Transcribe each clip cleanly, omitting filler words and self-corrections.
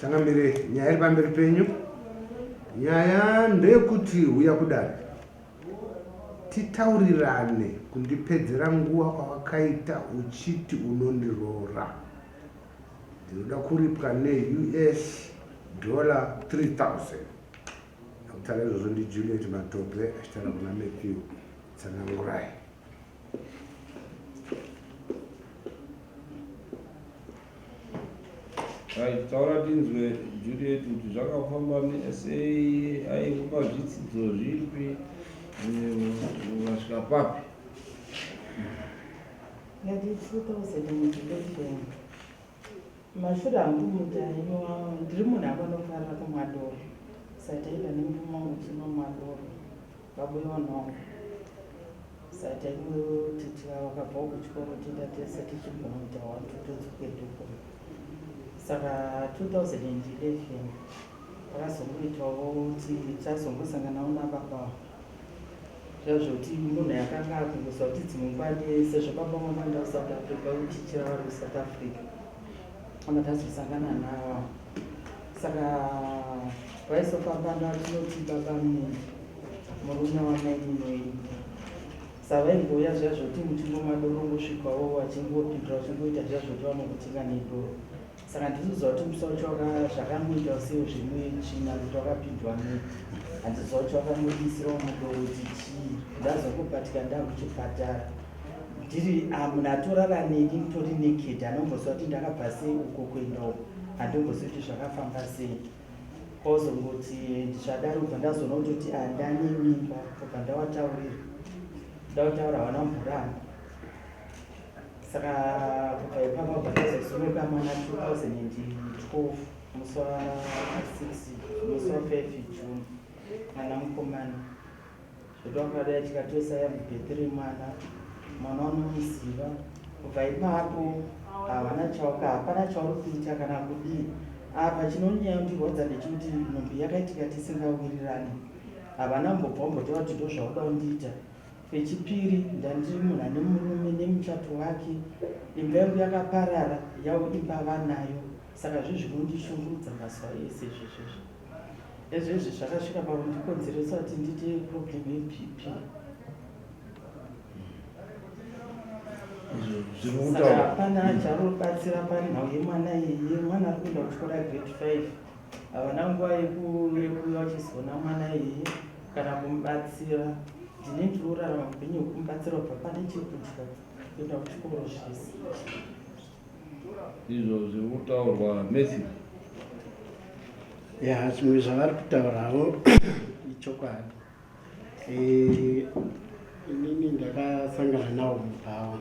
Tangamire nyaya pamberi penyu. Nyaya ndeyekuti uya kudai titaurirane kundipedzera nguva kwawakaita uchiti unondirora. Ndinoda kuripwa ne$US $3,000. Nakutaura izvozvo ndiJuliet Matope achitaura kuna Matthew Tsanangurai. Taura tinzwe Juliet kuti zvakafamba neSA aikupa zvidzidzo zvipi vasvika papi? Ngati 2011 mashure angu mutanyo ndiri munhu akanofarira kumwadoro sataita nemvumo muchino mwadoro vabuyiwa nhongo satainotitika vakabva kuchikoro tienda tese tichigona kuita wantu todzokeduko. Saka 2011 vakazongoitawo kuti tazongosanganawo nababa zvazvoti munhu yakanga akumbusa kuti dzimwe ngwani sezvo baba vamanda South Africa utichira vari kuSouth Africa anga tazosangana navo. Saka vaisofamba natinoti baba murume wamaininoini savaingoya zvazvoti mutimbo madorongosvikawo vachingopindura vachingoita zvazvoti vanokutinga nedoro. Saka ndizviziva kuti musi wacho zvakamboita sewo zvimwe china kuti wakapindwa handiziva kuti wakamudisirawo mudoro kuti chii. Ndazongobatika ndakuchipatara ndiri munhu atorara neni mutori nekedi anomboziva kuti ndakabva sei uko kuenda uko handimbozivi kuti zvakafamba sei. Kwazongoti zvadaro ubva ndazoona kutoti ndane mimba ubva ndataura havana mburana. Saka kubva ipapo bva ndazosumuka mwana 2012 musi wa5 June mwana mukomana. Zvotwakadai tikatosaya mubhedhiri mwana unomuziva. Kubva ipapo hapana chauri kuita kana kudii. Apa chinonyandirwadza ndechikuti nhumbi yakaitika tisingawirirani. Havana mbobva mbotova kuti ndo zvauda kundiita. Pechipiri ndandiri munhu ane murume nemuchato wake. Imba yangu yakaparara imba vanayo. Saka zvinondishungurudza mazuva ese izvezvi. Izvezvi zvakasvika pakundikonzeresa kuti ndiite problem yeBP. Saka hapana charobatsira panhau yemwana iyeye. Mwana ari kuenda kuchikora grade 5. Havana nguva yekuuya vachizoona mwana iyeye kana kumubatsira. Ndine ndinorarama upenyu hwekumubatsira kubva pane chekudya kuenda kuchikoro zvese. Izvo zviri kutaurwa Matthew. Zvimwe zvavari kutaurawo ichokwadi. Inini ndakasangana nawo mubhawa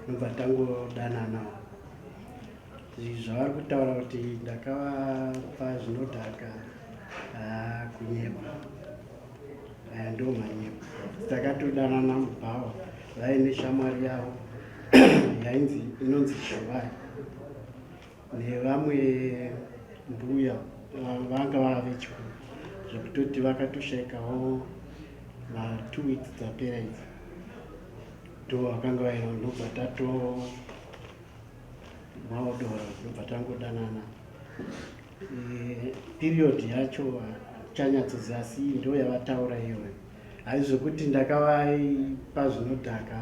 nobva tangodananawo. Zvavari kutaura kuti ndakavapa zvinodhaka kunyepa. Ndo manyepa. Takatodanana mubhawa vaine shamwari yavo inonzi Chibharo nevamwe mbuya vanga vava vechikuru zvekutoti vakatoshaikawo ma2 weeks dzapera idzi ndo vakanga vaina ndobva tatomaodora ndobva tangodanana. Period yacho chanyatsoziva asi ndo yavataura iyoyo. Haizvokuti ndakavapa zvinodhaka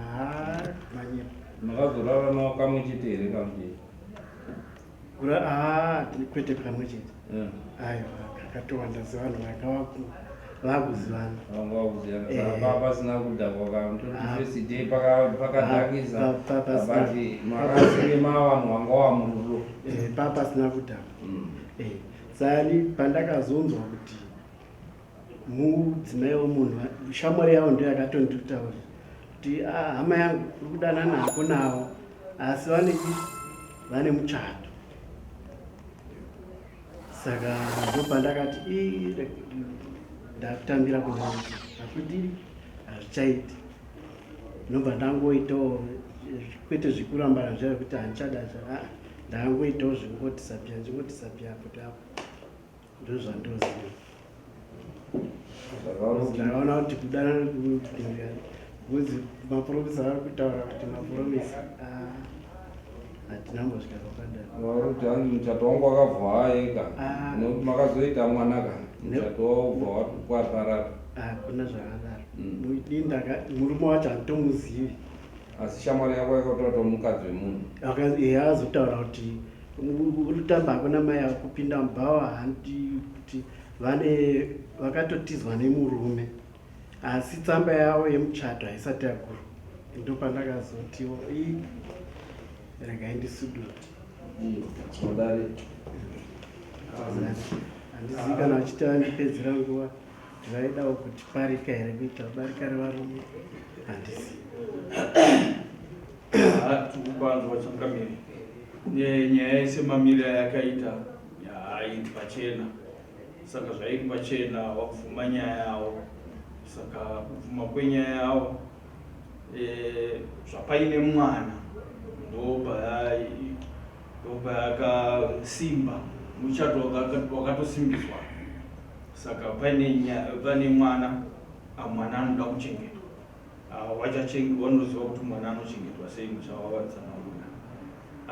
manyepa. Makazorara navo kamwe chete here kamuchete? Kwete kamwe chete. Aiwa kakatowanda sevanhu vakuzivana. Pasina kudhakwa kamutouniversity pakadhakisa bati makasike mavanhu vanga wamururo. Pasina kudhakwa. Sani pandakazonzwa kuti mudzimai womunhu shamwari yavo ndo yakatonditaura kuti hama yangu uri kudanana hako navo asi vane muchato. Saka ndo pandakati ndakutambira kunoa hakuti hazvichaiti. Ndobva ndangoitawo kwete zvikurambara zvekuti handichadacha ndangoitawo zvingotisapia kuti apo ndo zvandoziva. Ndakaona kuti kudanana kuzi maprofesa vari kutaura kuti maprofesa ndinambosvika kwakadaro. Waruti hanzi muchato wangu wakabva ega nokuti makazoita mwana ka muchato wabva waparara. Kuna zvakadaro. Murume wacho handitomuzivi. Asi shamwari yako yakatotaura mukadzi wemunhu. Akazotaura kuti urikutamba hako namai avo kupinda mubhawa handi kuti vakatotizwa nemurume. Asi tsamba yavo yemuchato haisati yakuru. Ndopandakazotiwo regai ndisudure. Sodari. Handizivi kana vachiti vandipedzera nguva kuti vaidawo kuti parika here kuita barika revarume. Handizivi. Tikubanzwa changamiri nyaya yesemamira yakaita hairi pachena, saka zvairi pachena wakuvhuma nyaya yavo. Saka kuvhuma kwenyaya yavo zvapaine mwana ndobva yakasimba, muchato wakatosimbiswa. Saka pane mwana anoda kuchengetwa. Wanoziva kuti mwana anochengetwa sei muchawawadzanamuna.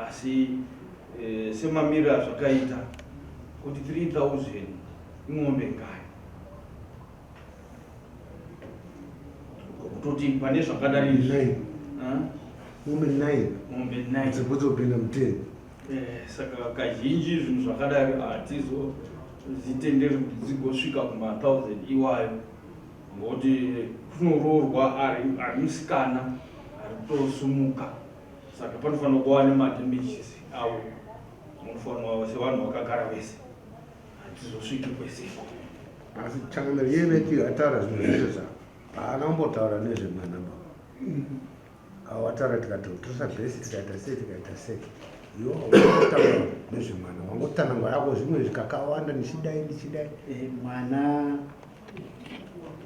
Asi semamira zvakaita kuti 3000 ing'ombe ngayo kutoti pane zvakadari ng'ombe 9 dzekudzopinda muteni. Saka kazhinji zvinhu zvakadari hatizozitenderi kuti dzigosvika kuma1000 iwayo, ngokuti kunoroorwa ari musikana ari kutosumuka. Saka panofanira kuva nemadamages avo, munofanira sevanhu vakagara vese hatizosviki kweseko. Asi changamiri yemeti ataura zvinhu zvese zvavo haana kumbotaura nezvemwana ba awataura tikati tosa bhesi tikaita sei tikaita sei. Iwo hautaura nezvemwana, wangotanga yako zvimwe zvikakawanda ndichidai. Mwana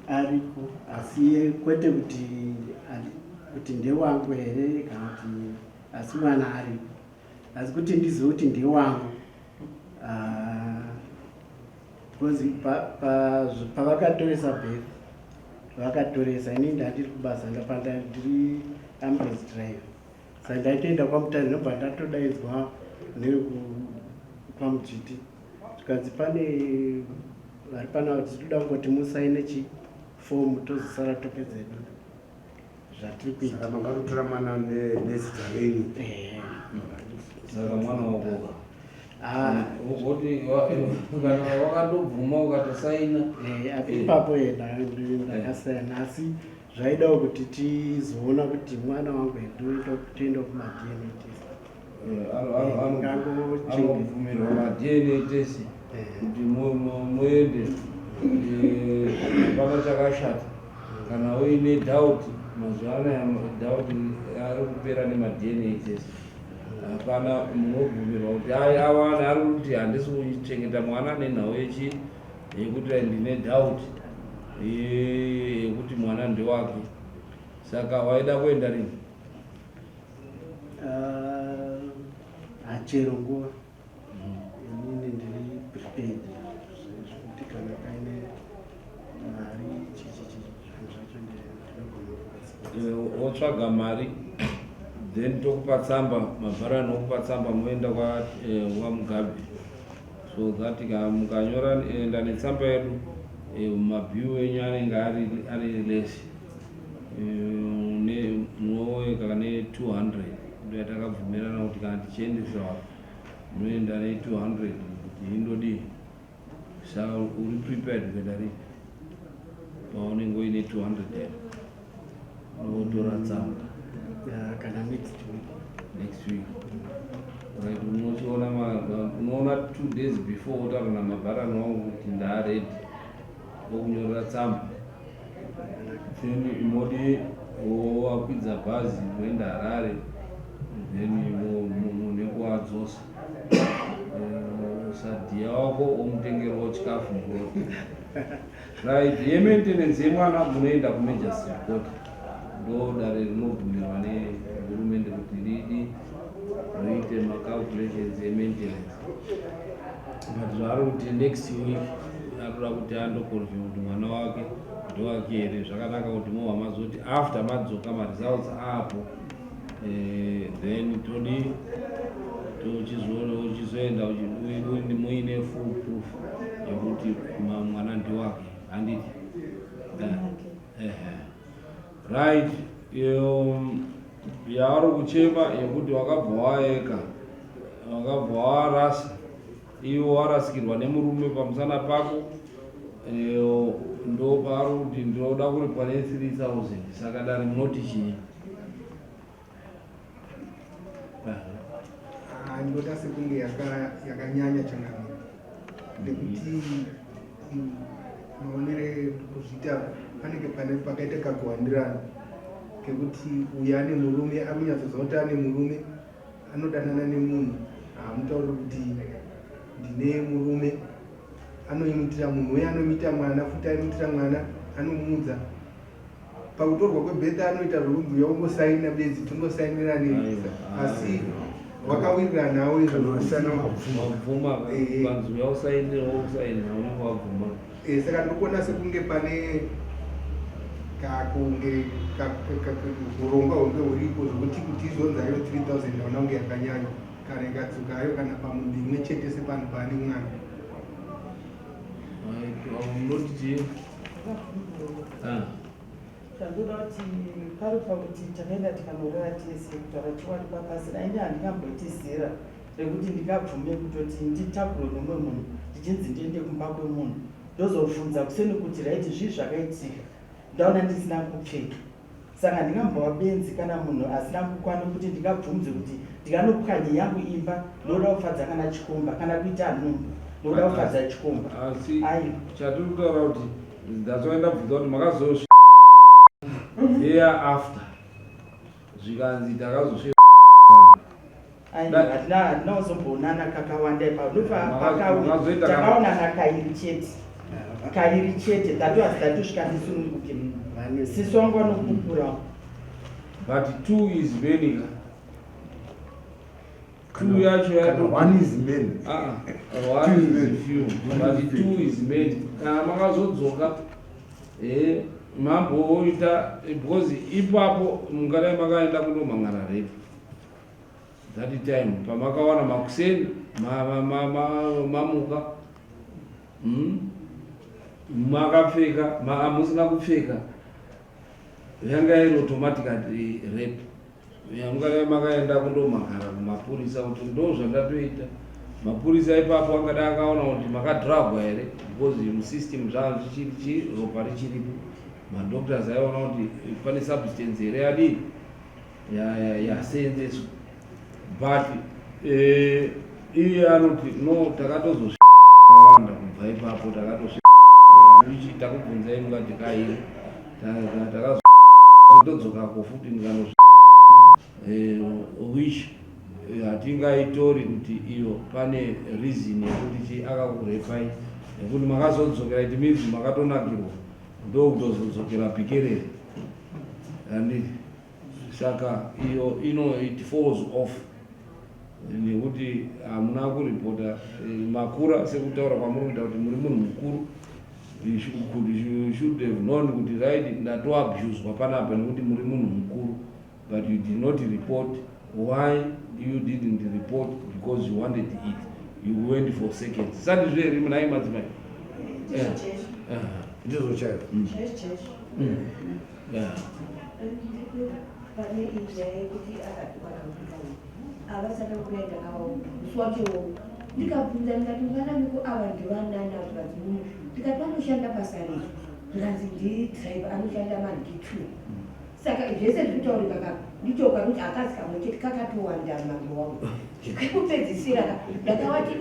aripo, asi kwete kuti ndewangu here kana kuti, asi mwana aripo. Asi kuti ndizive kuti ndewangu, because pavakatoresa birth vakatoresa, ini ndandiri kubasa ndapanda ndiri ambulance driver. Saka ndaitoenda kwamutare ndobva ndatodaidzwa kwamujiti tikanzi pane vari pana kuti tinoda kungoti musaine chifomu tozosara topedzedu zvatiri kuita. Saka mangatotora mwana nezita renyu. Saka mwana wako kuti kana wakandobvuma ukatosaina ipapo ndakasaina. Asi zvaidawo kuti tizoona kuti mwana wangu hedu toenda kuma-DNA test. Anobvumirwa ma-DNA test kuti muende hapana chakashata. Kana uine doubt, mazuva anaya doubt ari kupera nema-DNA test. Hapana munobvumirwa kuti awana ari kuti handisi kuchengeta mwana nenhau yekuti ndine doubt yekuti mwana ndewake. Saka waida kuenda rini? Hachero nguva inini ndiri prepared kuti kana paine mari zvacho ndinogona wotsvaga mari, then tokupa tsamba, mabhara anokupa tsamba moenda kwaMugabe. So that mukanyora enda netsamba yedu mabhiu enyu anenge ari less munoeka ne200 ndo yatakabvumirana kuti kana tichiendesa munoenda ne200 kuti indodii. Saka uri prepared kuenda rini paunenge uine 200 unotora tsamba kana next week. Right, unoona 2 days before utaura namabharani wangu kuti ndaredi okunyorera tsamba. Then modi wakwidza bhazi moenda Harare, then munekuwadzosa. Sadhiya wako omutengerawo chikafu. Right, yemaintenance yemwana munoenda kumagistrate court. Ndo dare rinobvumirwa nehurumende kuti riite macalculations yemaintenance. But zvaro kuti next week anoda kuti andokonfirm kuti mwana wake ndowake here. Zvakanaka kuti mohwa mazoti after madzoka maresults apo then todi uchizoenda muine full proof yekuti mwana ndiwake handiti. Right, yaari kuchema yekuti wakabva waeka, wakabva warasa, iwo warasikirwa nemurume pamusana pako, ndo paari kuti ndinoda kuripwa ne3000, saka dare munoti chii? Ndoda sekunge yakanyanya changamira nekuti maonere kuzviita panenge pakaita kakuwandirana kekuti uyo ane murume akunyatsoziva kuti ane murume anodanana nemunhu haamutauri kuti ndine murume, anoimutira munhu uye anomuita mwana futi aimuitira mwana anomuudza pakutorwa kwebhetha anoita zvokubuya ungosaina bedzi tongosainirani asi wakawirira nawo wabvuma panzwi yausainira wausainira unenge wabvuma. Saka ndokona sekunge pane kakunge urongwa hunge huripo zvokuti kuti izonzayo 3000 yaona kunge yakanyanya kana ikadzokayo kana pamunhu imwe chete sepanhu paane mwana. Unoti tandoda kuti paripa kuti takaenda tikanongera tese kutaura chiwanikwa pasi dainge handingamboitizira rekuti ndingabvume kutoti nditakure nomwe munhu ndichinzi ndiende kumba kwemunhu ndozobvunza kuseni kuti raiti zvii zvakaitika ndaona ndisina kupfeka, saka ndingambowa benzi kana munhu asina kukwana kuti ndingabvunze kuti ndikanopwanye yangu imba ndoda kufadza kana chikomba kana kuita nhumbu ndoda kufadza chikomba. Asi chatiri kutaura kuti ndazoenda bvunza kuti makazosvika year after zvikanzi takazosvika hatina uzomboonana kakawanda ipapo takaonana kairi chete datovasviika ndisununguke sisi wangu vanokukura but 2 is many. 2 yacho 1 is many. 1 is few but 2 is many. Kana makazodzoka mamboita because ipapo mungadai makaenda kundomhangana repo that time pamakawana makuseni mamuka makapfeka musina kupfeka yanga iri automatically rape. Mungadai makaenda kundomhangana kumapurisa kuti ndo zvandatoita. Mapurisa ipapo angadai akaona kuti makadhiragwa here because musystem zvavo zvichiri ropa richiripo. Madoctors aiona kuti pane substance here yadii yaseenzeswa but iye anoti no takatozosvika kubva ipapo takatosvika takubvunzai mungati kairi takazotodzokako futi ndikano which hatingaitori kuti iyo pane reason yekuti akakurepai nekuti makazodzokera it means makatonakirwa ndokutozodzokera pikerere handiti. Saka iyo it falls off nekuti hamuna kuripota makura sekutaura kwamuri kuita kuti muri munhu mukuru. You should have known kuti right ndatoabuswa panapa nekuti muri munhu mukuru but you did not report. Why you didn't report? Because you wanted it. You went for seconds. Sati zveri munai madzimai Ndizo chayo. Pane izvi yekuti avasada kuenda navo musi wachowo ndikabvunza ndikati mwana miko ava ndivanani avazimuni ndikati vanoshanda basa rei ndikanzi ndidhiraiva anoshanda mangi 2 saka zvese zviritaurika ndichoka kuti akazi kamwe chete kakatowanda mambo wangu ndikakupedzisira ndakavati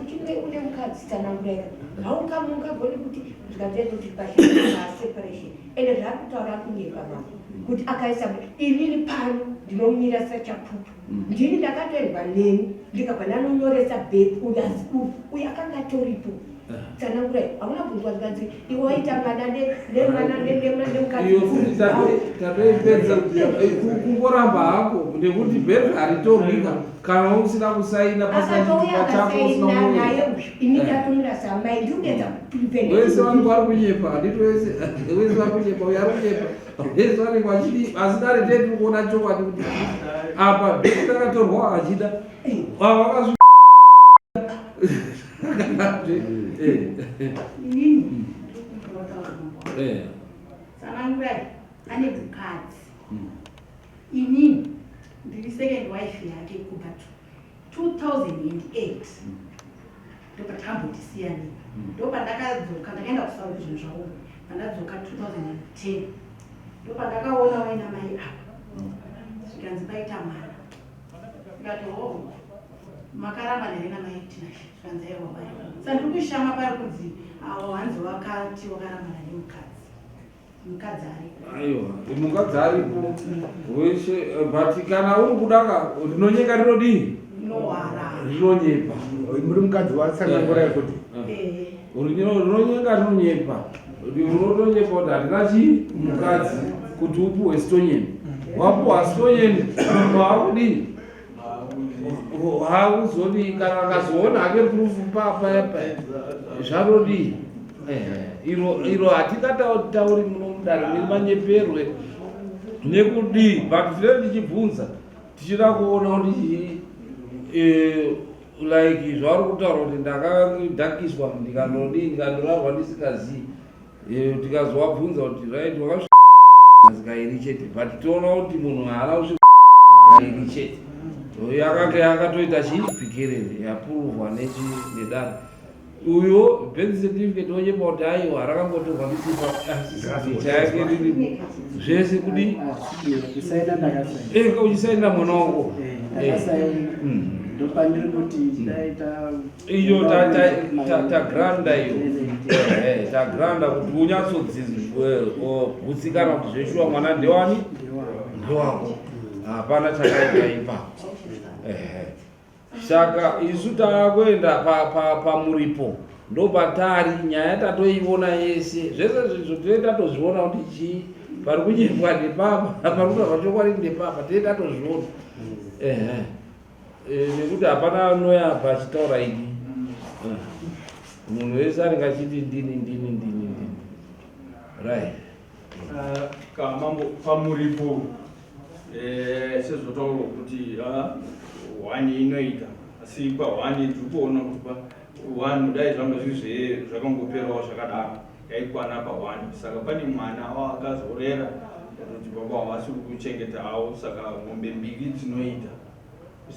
uchinge une mukadzi tananguraika haukamungagoni kuti zvikatoita kuti pashepaseparation ende zvaakutaura kunyepa mama kuti akaisa inini pano ndinomunyira sachapupu ndini ndakatoerwa neni ndikabva nanonyoresa bhepi uyu akanga atoripo Tsanangure hauna kubvunzwa zvikadzi iwe waitangana nemukadzi iyo futi tatoipedza kungoramba hako nekuti bheri haritorwika kana usina kusaina akatouya akasaina naye ini ndatumira samai ndikuedza wese vanenge vari kunyepa handiti wese vari kunyepa uyo ari kunyepa wese vanenge vachidi asi dare teti kuona chokwadi kuti apa bheri takatorwa achida vakazvi Tsanangurai ane mukadzi inini ndiri second wife yake kubva 2008 ndopatambotisiyanei ndopandakadzoka ndakaenda kusauri zvinhu zvavo pandadzoka 2010 ndopandakaona waina mai apa zvikanzi paita mwana ndikati makaramba ndarina mai tinashe zvikanzi aiwa bai saka ndiri kushama pari kunzi avo hanzi wakati wakarambana nemukadzi aiwa mukadzi aripo weshe but kana uri kudaka rinonyeka rinodii rinonyepa muri mukadzi watsanangurai kuti rinonyeka rinonyepa unotonyepa kuti handina chii mukadzi kuti upuhwe stonyeni wapuhwa stonyeni waakudii hauzodi kana akazoona hake prufu papayapa zvanodii iro hatingatauri muno mudare nemanyeperwe nekudii but tine tichibvunza tichida kuona kuti like zvauri kutaura kuti ndakadhakiswa ndikandodii ndikandorarwa ndisikazii tikazovabvunza kuti right wakasvika iri chete but toona kuti munhu haana kusvika iri chete yakanga yakatoita chipikerere yapuruvwa nedare uyo birth certificate onyepa kuti aiwa rakangotorwa ndisipa chake riripo zvese kudi uchisaina mwana wako ndopandiri kuti iyo tagranda iyo tagranda kuti unyatsodzigutsikana kuti zveshuwa mwana ndewani ndewako hapana chakaikaipa saka isu takuenda pamuripo ndopatari nyaya tatoiona yese zvese zvezvo tine tatozviona kuti chii pari kunyepwa ndepapa pari kutaurwa chokwadi ndepapa tine tatozviona nekuti hapana noyabva achitaura ini munhu wese anenge achiti ndini right kamambo pamuripo sezvotaurwa kuti hwani inoita asi pahwani tiri kuona kuti hwani dai zvanga zviri zvakangoperawo zvakadaro yaikwana pahwani saka pane mwana akazorera kuti baba havasi kuchengeta havo saka mombe mbiri dzinoita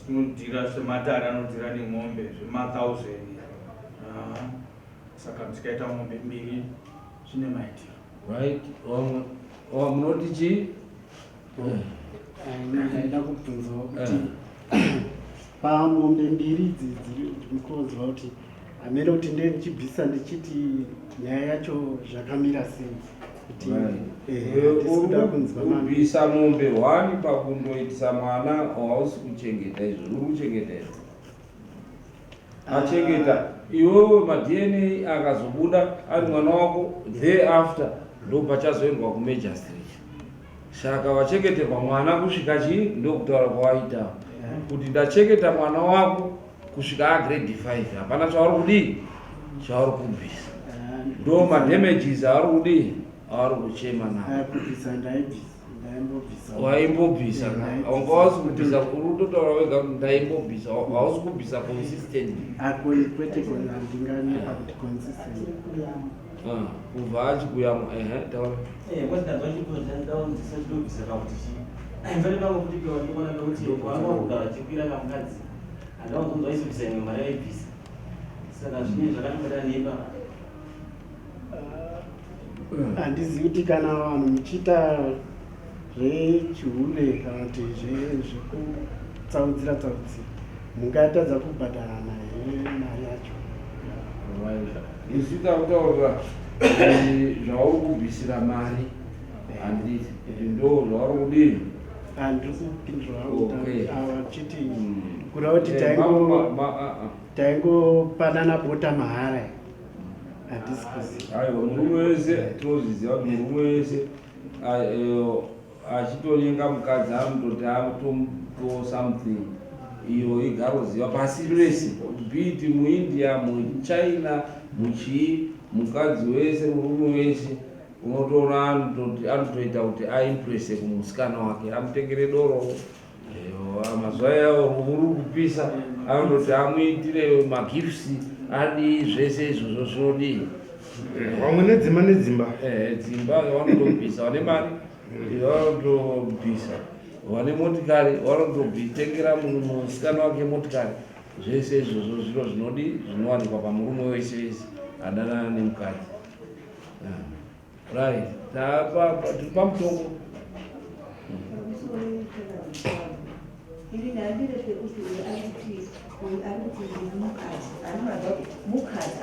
tinodhira sematare anodhira nemombe zvema1000 saka tikaita mombe mbiri zvine maitiro right munoti chii ndaida kubvunzawo kuti pamombe mbiri idzi dziri mukonzwa kuti hamene kuti ndiye ndichibvisa ndichiti nyaya yacho zvakamira sei kuti ndisikuda kunzwa kubvisa mombe 1 pakundoitisa mwana hausi kuchengeta izvo uri kuchengeta izvo achengeta iwewe madna akazobuda ari mwana wako thereafter ndopachazoendwa kumajistrat saka wachengeterwa mwana kusvika chii ndokutaura kwawaita kuti ndachengeta mwana wako kusvika agrade 5 hapana chauri kudii chauri kubvisa ndo madamages auri kudii auri kuchema nawo waimbobvisa wanga wausi kubvisa uri kutotaura wega kuti ndaimbobvisa hausi kubvisa consistent kubva achikuyamo taura handizivi kuti kana vanhu muchiita zvechihure kana kuti zvekutsaudzira tsaudzira mungatadza kubhadharana here mari yacho isu takutaurira zvauri kubvisira mari handiti ndo zvauri kudii handiri kupindura chiti kureva kuti taingopanana bota mahara handisi kuziva. Aiwa, murume wese tinozviziva kuti murume wese achitonyenga mukadzi anototi amutombo something iyo igaroziva pasi rese, biti muIndia, muChina, muchii, mukadzi wese, murume wese unotoona anotoita kuti aimpresse kumusikana wake, amutengere doro. Mazuva yawo uri kupisa anototi amuitire magifts adi zvese izvozvo zvinodii. Vamwe nedzimba dzimba vanotobvisa, vane mari vanotobvisa, vane motikari vanotobvitengera musikana wake motikari. Zvese izvozvo zviro zvinodii zvinowanikwa pamurume wese wese adanana nemukadzi. Right, tiri pamutongo. Ini ndandire kuti arikuti mukadzi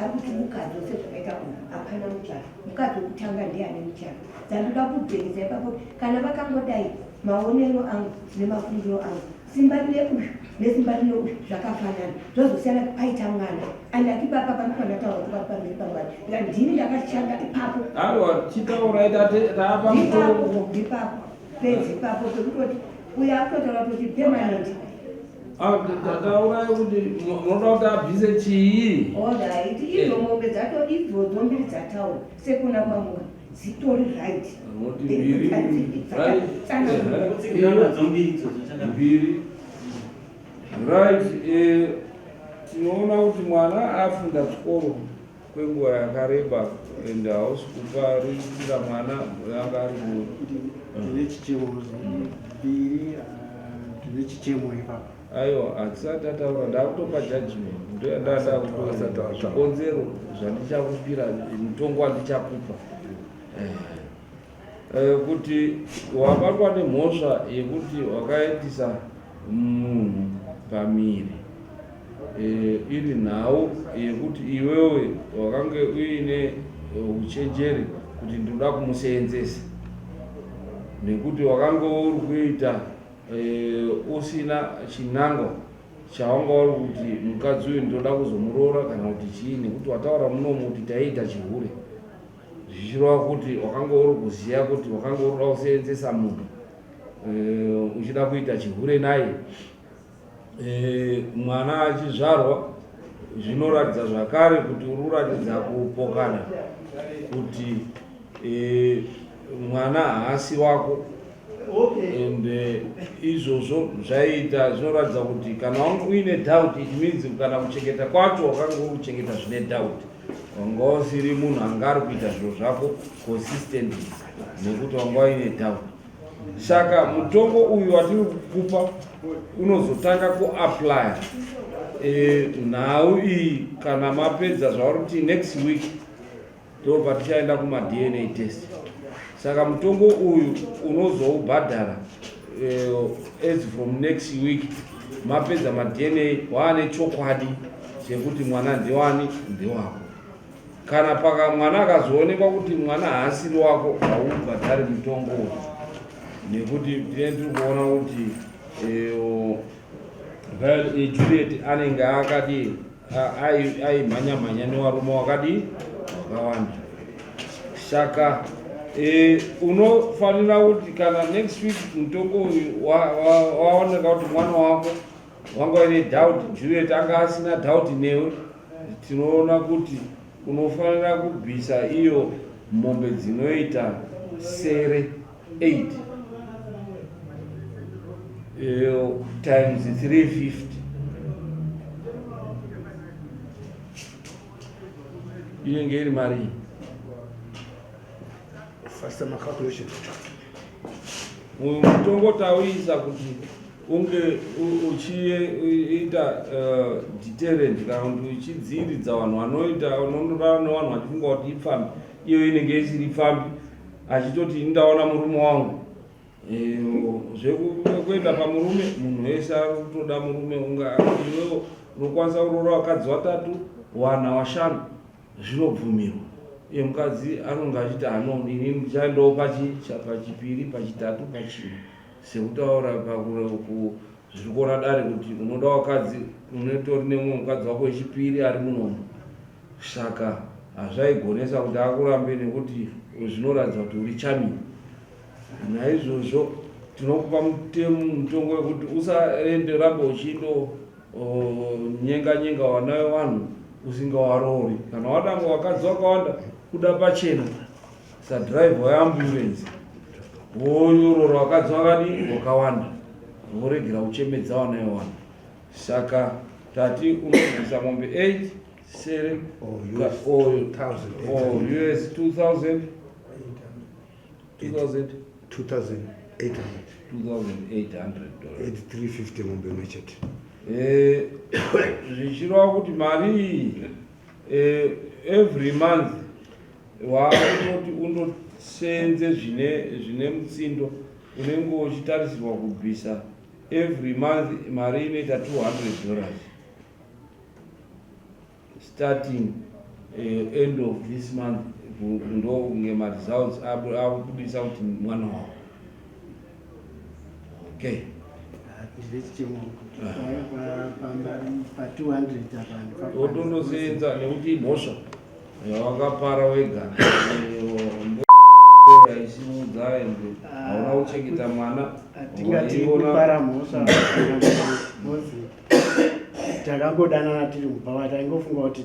arikuti mukadzi wose zvakaita apana muchato, mukadzi wekutanga ndiani muchato. Dzandida kubvekisa ipapo kana vakangodai maonero angu nemafungiro angu, simba rine uyu nesimba rine uyu zvakafanana, zvozosiyana paita mwana andi akibaba panofanira taura kuti pamberi pamwana ika ndini ndakashanda ipapo. Aiwa, chitaura taapa mutongo ipapo pedzi ipapo pekutoti uya akutotaura kuti permanent. Tataura kuti munoda kuti abvise chii? Alright, idzo mombe dzato idzodzo mbiri dzataura sekuna kwamura dzitori right. Mbiri right. Tinoona kuti mwana afunda chikoro kwenguva yakareba ende hausi kupa riitira mwana yanga ari ndine chichemo mbiri ndine chichemo ipapo. Aiwa, hatisati tataura, ndakutopa judgment, ndada kutoa zvikonzero zvandichakupira, mutongo wandichakupa kuti wabatwa nemhosva yekuti wakaitisa munhu pamiri, iri nhau yekuti iwewe wakange uine uchenjeri kuti ndoda kumuseenzesa, nekuti wakange uri kuita usina chinangwa chawanga uri kuti mukadzi uyu ndoda kuzomuroora kana kuti chii, nekuti wataura munomu kuti taita chihure, zvichireva kuti wakanga uri kuziva kuti wakanga uri kuda kuseenzesa munhu uchida kuita chihure naye. Mwana achizvarwa zvinoratidza zvakare kuti uri kuratidza kupokana, kuti mwana haasi wako. Ende izvozvo zvaita zvinoratidza kuti kana wanga uine doubt, it means kana kuchengeta kwacho wakanga uri kuchengeta zvine doubt, wanga usiri munhu anga ari kuita zviro zvako consistently nekuti wanga uine doubt. Saka mutongo uyu watiri kukupa unozotanga kuapply nhau iyi kana mapedza zvauri kuti next week ndo patichaenda kuma-DNA test. Saka mutongo uyu unozoubhadhara as from next week mapedza ma-DNA waane chokwadi chekuti mwana ndiwani ndewako. Kana paka mwana akazoonekwa kuti mwana haasiri wako, haubhadhari mutongo uyu, nekuti tine tiri kuona kuti Juliet anenge akadi aimhanya-mhanya nevarume wakadi wakawanda. Saka unofanira kuti kana next week mutongo uyu waoneka kuti mwana wako wanga ine doubt, Juliet anga asina doubt newe, tinoona kuti unofanira kubvisa iyo mombe dzinoita sere 8 times 350 inenge iri mari. First time calculation. Mutongo tauisa kuti unge uchiita deterrent kana kuti uchidziridza vanhu vanoita unondorana nevanhu vachifunga kuti ifambi, iyo inenge isiri ifambi, achitoti ndaona murume wangu. Zvekuenda pamurume, munhu wese ari kutoda murume, iwewo unokwanisa kuroora vakadzi 3, 4, 5 zvinobvumirwa. Mukadzi anonga achiti ini ndichaendawo pachipiri, pachitatu, pachina, sekutaura zviri kuona dare kuti unoda vakadzi unotori nemumwe mukadzi wako wechipiri ari munomu. Saka hazvaigonesa kuti akurambe nekuti zvinoratidza kuti uri chami. Naizvozvo tinokupa mutongo wekuti usaende ramba uchindo nyenga wanayo vanhu usingavarori. Kana wadanga wakadzi wakawanda kuda pachena sadrive weambulance wonyorora wakadzi wakawanda woregera uchemedza wanayo vanhu. Saka tati unobvisa mombe 8 sere or US 2,800 $350 mombe mechete. Zvichireva kuti mari every month waanoti undosenze zvine mutsindo unenge uchitarisirwa kubvisa every month mari inoita $200 starting end of this month ndo ngemaresults abudisa kuti mwana wavo. Okay. Otonosenza nekuti mhosva wakapara wega aisimudza ende hauna kuchengeta mwana. Atingatipara mhosva takangodanana tiri mubhava taingofunga kuti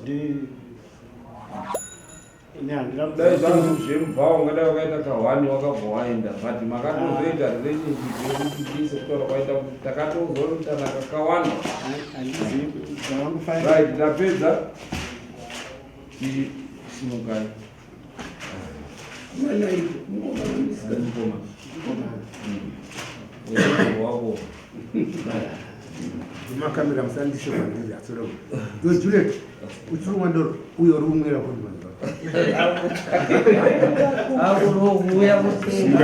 dai zvangu zvemubhava ungadai wakaita kahwani wakabva waenda but makatozoita relationship kutaura kwaita kuti takatozorutana kakawanda. Right, tapedza simukai wako makamera musandishe kwandiri atsoro yo Juliet uchiri mwandoro uyo rumwera kuti manzo akurovuya musinga